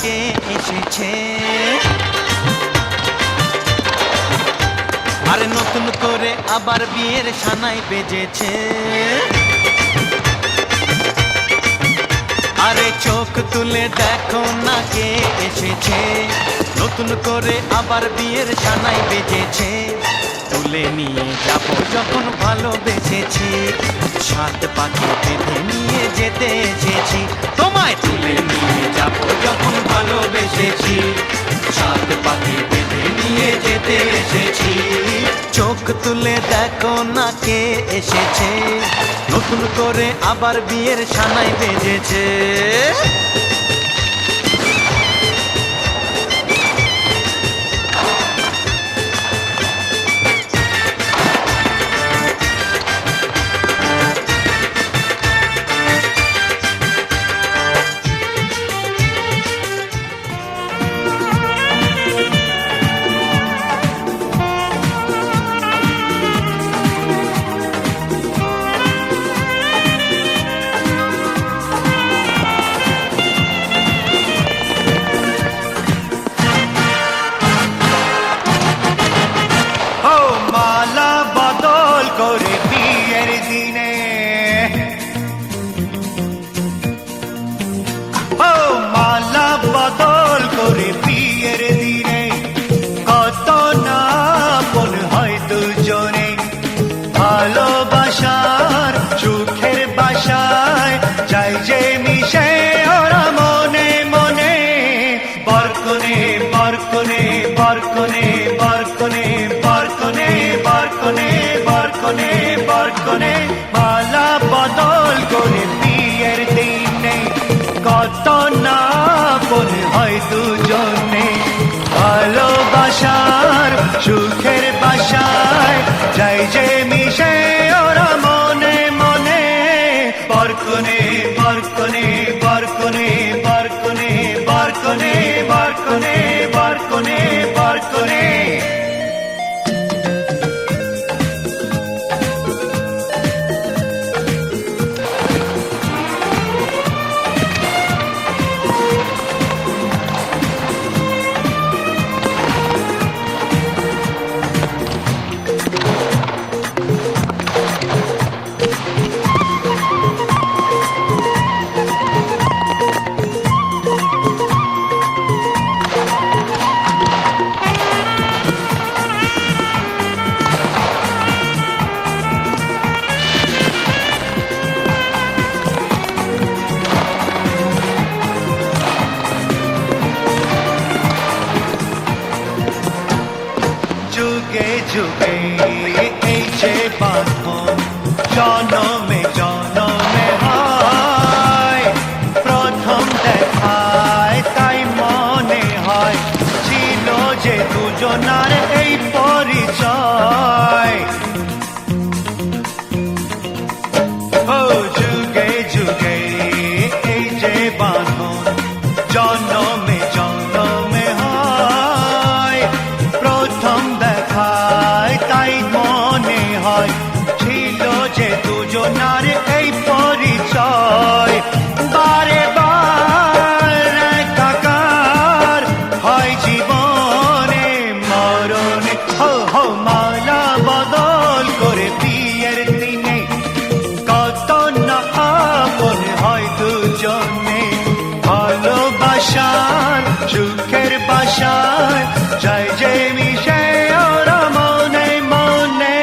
কে এসেছে, আরে নতুন করে আবার বিয়ের সানাই বেজেছে। আরে চোখ তুলে দেখো না কে এসেছে, নতুন করে আবার বিয়ের সানাই বেজেছে। তুলে নিয়ে যাব যখন ভালোবেসেছি, সাত পাখি বেঁধে নিয়ে যেতে এসেছি। তোমায় তুলে নিয়ে যাব যখন ভালোবেসেছি, সাত পাখি বেঁধে নিয়ে যেতে এসেছি। চোখ তুলে দেখো না কে এসেছে, নতুন করে আবার বিয়ের সানাই বেজেছে। ভালোবাসার সুখের বাসায় যাই যে মিশে ওরা মনে মনে। বরকনে বরকনে বরকনে বরকনে বরকনে বরকনে বরকনে বরকনে মালা বদল করে বিয়ের দিনে কত না আপন হয় দুজনে। ভালোবাসার সুখের বাসায় যাই যে মিশে ওরা মনে মনে। বরকনে বরকনে বরকনে বরকনে বরকনে বরকনে বরকনে বরকনে। যুগে যুগে এই যে বাঁধন জনমে জনমে হয়। প্রথম দেখায় তাই মনে হয় ছিল যে দুজনার এই পরিচয়। ও যুগে যুগে এই যে বাঁধন জনমে জনমে হয়। প্রথম দেখায় তাই মনে হয় ছিল যে দুজনার এই পরিচয়। বারে বার একাকার হয় জীবনে মরণে। হো হো মালা বদল করে বিয়ের দিনে কত না আপন হয় দুজনে। ভালোবাসার সুখের বাসায় যাই যে মিশে ওরা মনে মনে।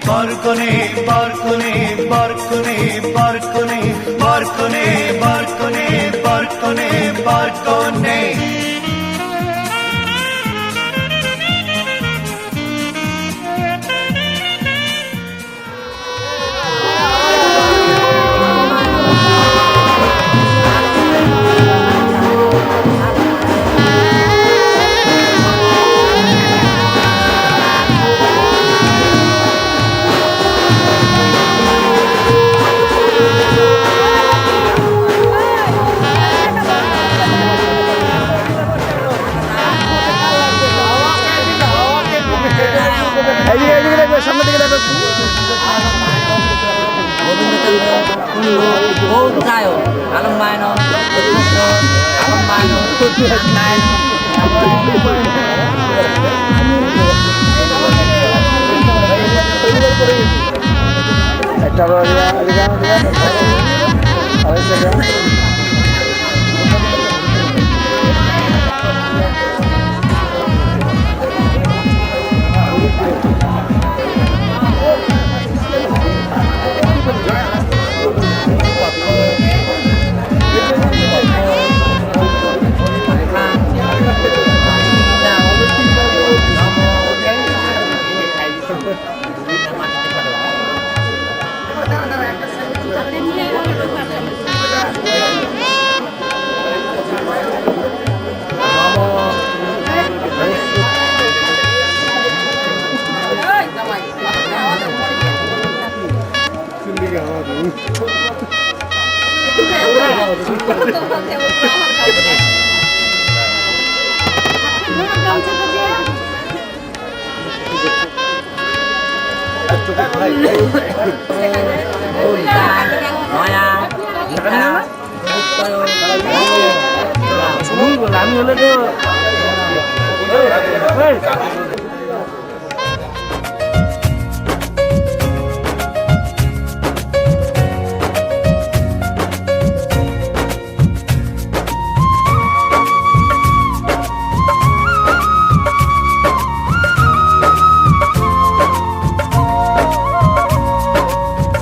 বরকনে বরকনে বরকনে বরকনে বরকনে বরকনে বরকনে বরকনে। Rubinstein, Gold Tayo, Alam Mano, Alam Mano,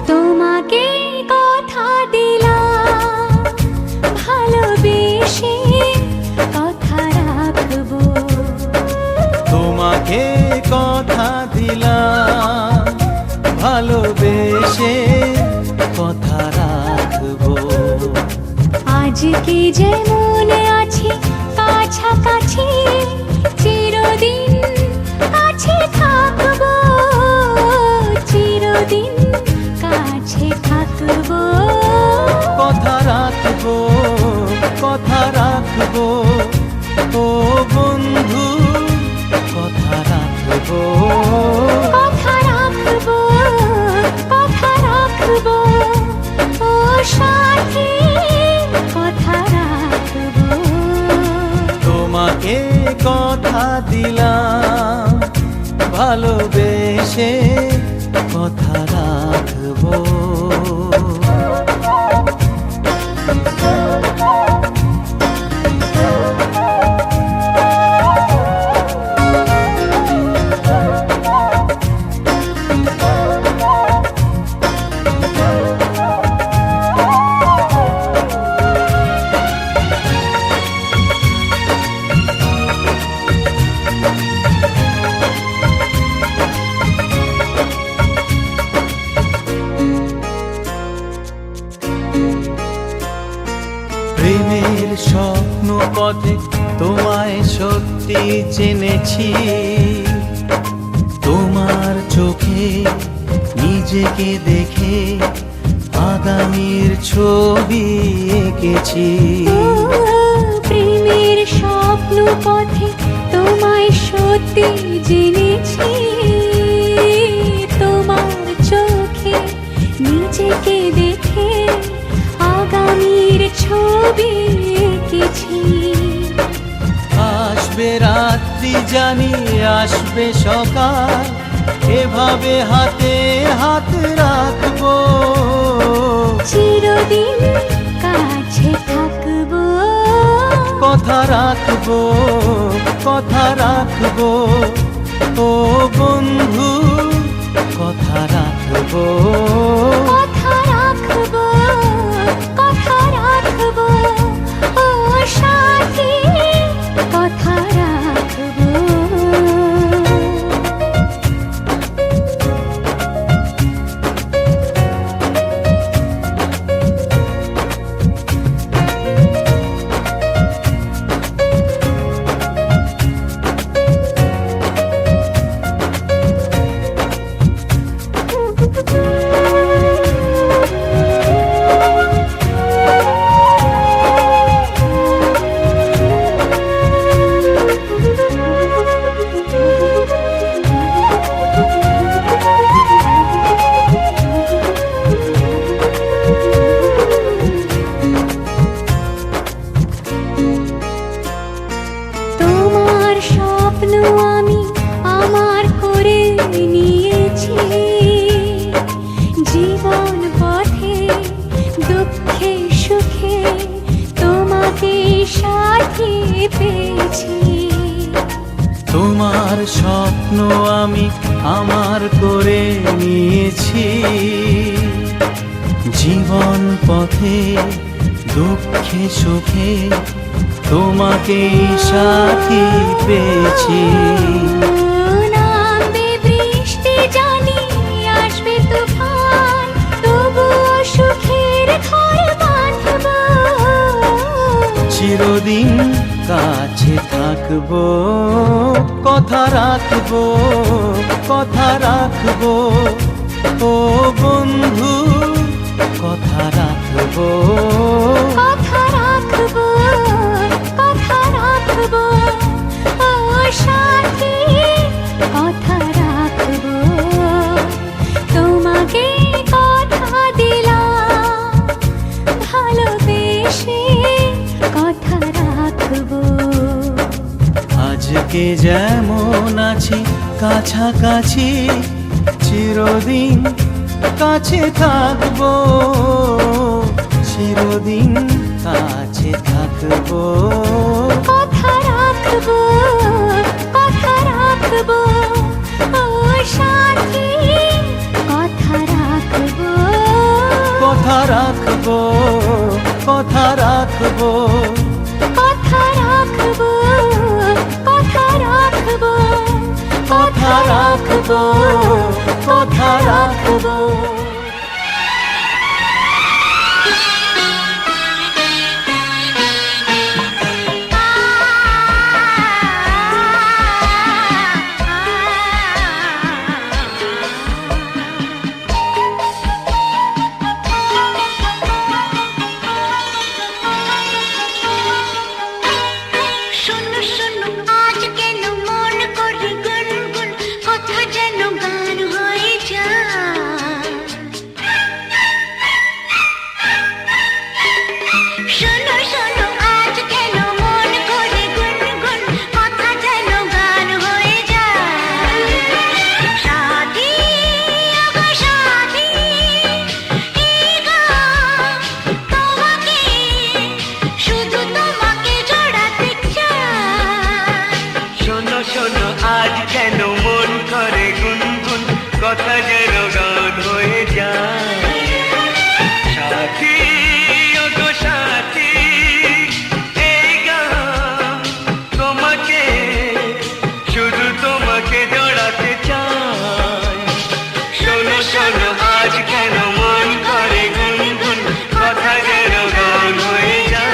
তোমাকে কথা দিলাম ভালোবেসে কথা রাখবো। তোমাকে কথা দিলাম ভালোবেসে কথা রাখবো। আজকে যেমন আছি কাছাকাছি চিরদিন কাছে থাকবো, চিরদিন কাছে থাকবো। কথা রাখবো, কথা রাখবো, ও বন্ধু কথা রাখবো। কথা রাখবো, কথা রাখবো, ও সাথী কথা রাখবো। তোমাকে কথা দিলাম ভালোবেসে কথা রাখবো। প্রেমের স্বপ্ন পথে তোমায় সত্যি জেনেছি। তোমার চোখে নিজেকে দেখে আগামীর ছবি এঁকেছি। প্রেমের স্বপ্ন পথে তোমায় সত্যি জেনেছি। তোমার চোখে নিজেকে দেখে আগামীর ছবি এঁকেছি। আসবে রাত্রি জানি আসবে সকাল, এভাবে হাতে হাত রাখবো। চিরদিন কাছে থাকবো। কথা রাখবো, কথা রাখবো, ও বন্ধু কথা রাখবো। কথা রাখবো, কথা রাখবো, ও সাথী কথা রাখবো। তোমার স্বপ্ন আমি আমার করে নিয়েছি, জীবন পথে দুঃখে সুখে তোমাকেই সাথী পেয়েছি। নামবে বৃষ্টি জানি আসবে তুফান, তবুও সুখের ঘর বাঁধব। চিরদিন কাছে থাকবো, কথা রাখবো, কথা রাখবো, ও বন্ধু কথা রাখবো। কথা রাখবো, কথা রাখবো, ও সাথী কথা রাখবো। তোমাকে কথা দিলাম ভালোবেসে কথা রাখবো। আজকে যেমন আছি কাছাকাছি, চিরদিন কাছে থাকবো, চিরদিন কাছে থাকবো। কথা রাখবো, কথা রাখবো, ও সাথী কথা রাখবো। কথা রাখবো, কথা রাখবো, কথা রাখবো, কথা রাখবো, কথা রাখবো, কথা রাখবো। শোনো শোনো আজ কেন মন করে গুনগুন, কথা যেন গান হয়ে যায়। শোনো শোনো আজ কেন মন করে গুনগুন, কথা যেন গান হয়ে যায়। সাথী ওগো সাথী, এই গান তোমাকে, শুধু তোমাকে জড়াতে চায়। শোনো শোনো আজ কেন মন করে গুনগুন, কথা যেন গান হয়ে যায়। সাথী ওগো সাথী, এই গান তোমাকে, শুধু তোমাকে জড়াতে চায়। শোনো শোনো আজ কেন মন করে গুনগুন, কথা যেন গান হয়ে যায়।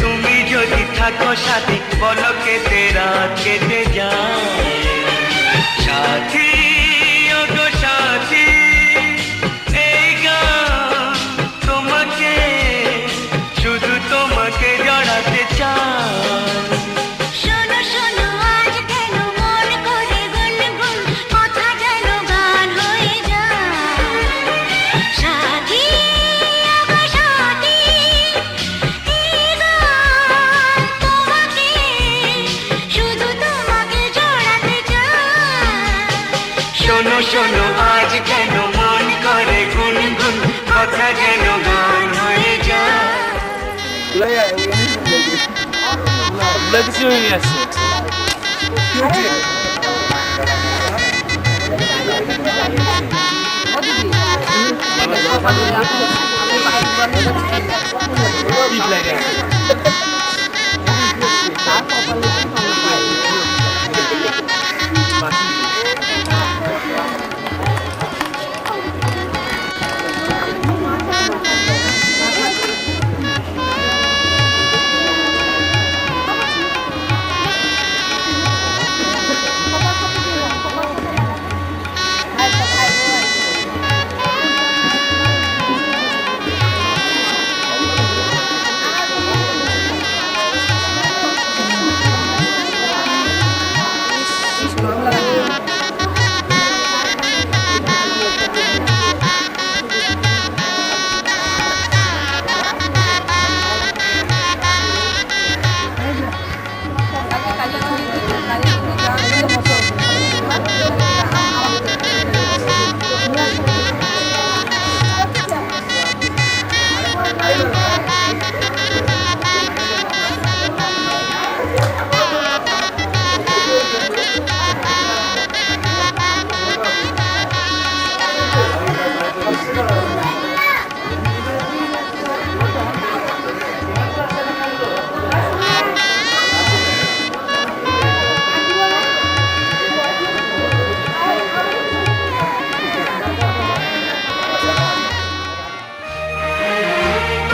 তুমি যদি থাকো সাথে, বলো কেটে রাত কেটে যায়। সাথী ও গো সাথী, এই গান তোমাকে, শুধু তোমাকে জড়াতে চাই। শোনো শোনো আজ কেন মন করে গুনগুন, কথা যেন গান হয়ে যায়। সাথী ওগো সাথী, এই গান তোমাকে, শুধু তোমাকে জড়াতে চায়। শোনো শোনো আজ কেন মন করে গুনগুন, কথা যেন গান হয়ে যায়। কিছু হয়ে গেছে।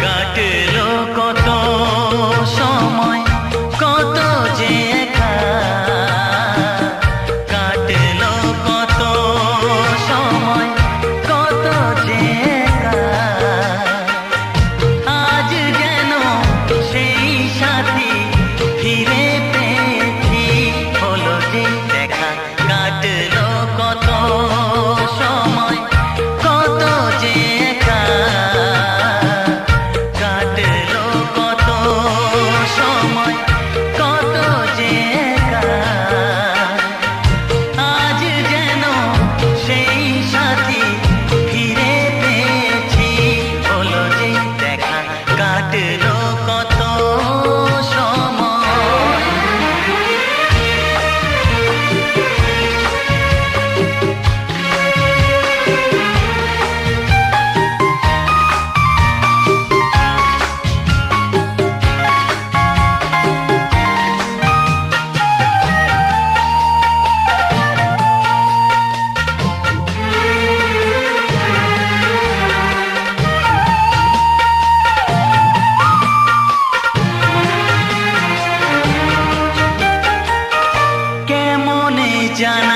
কাটলো কত সময়, কত যে একা, কাটলো কত সময়, কত যে একা। আজ যেন সেই সাথী ফিরে পেয়েছি, হলো যে দেখা। কাটলো কত সময়, কত যে একা, কাটলো কত সময়, কত যে একা। আজ যেন সেই সাথী ফিরে পেয়েছি, হলো যে দেখা। কাটলো কত সময়। কেমনে জানা